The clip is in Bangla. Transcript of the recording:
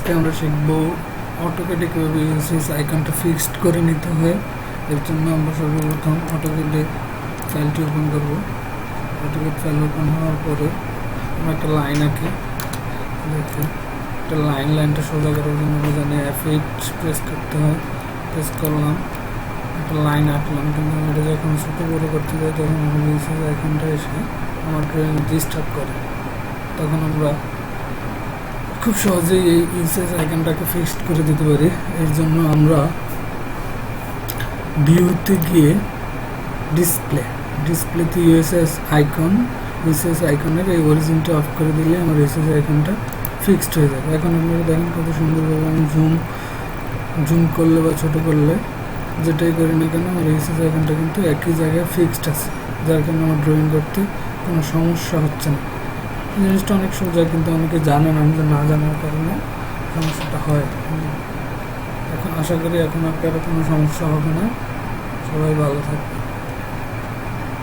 আজকে আমরা শিখব অটোক্যাডে কিভাবে ইউসিএস আইকনটা ফিক্সড করে নিতে হয়। এর জন্য আমরা সর্বপ্রথম অটোক্যাডে ফাইলটি ওপেন করব। অটোক্যাড ফাইল ওপেন হওয়ার পরে আমরা একটা লাইন আঁকি। দেখি একটা লাইনটা সোজা করার জন্য আমরা জানি F8 প্রেস করতে হয়। প্রেস করলাম, একটা লাইন আঁকলাম, কিন্তু আমি এটা যখন ছোটো বড়ো করতে যাই তখন আমার ইউসিএস আইকনটা এসে আমার ড্রয়িং ডিস্টার্ব করে। তখন আমরা খুব সহজেই এই ইউসিএস আইকনটাকে ফিক্সড করে দিতে পারি। এর জন্য আমরা ভিউতে গিয়ে ডিসপ্লেতে ইউসিএস আইকনের এই অরিজিনটা অফ করে দিলে আমার ইউসিএস আইকনটা ফিক্সড হয়ে যাবে। এখন আপনারা দেখেন কত সুন্দরভাবে আমি জুম করলে বা ছোটো করলে যেটাই করি না কেন আমার ইউসিএস আইকনটা কিন্তু একই জায়গায় ফিক্সড আছে, যার কারণে আমার ড্রয়িং করতে কোনো সমস্যা হচ্ছে না। জিনিসটা অনেক সোজা, কিন্তু অনেকে জানে না, যে না জানার কারণে সমস্যাটা হয়। এখন আশা করি এখন আপনার কোনো সমস্যা হবে না। সবাই ভালো থাকবে।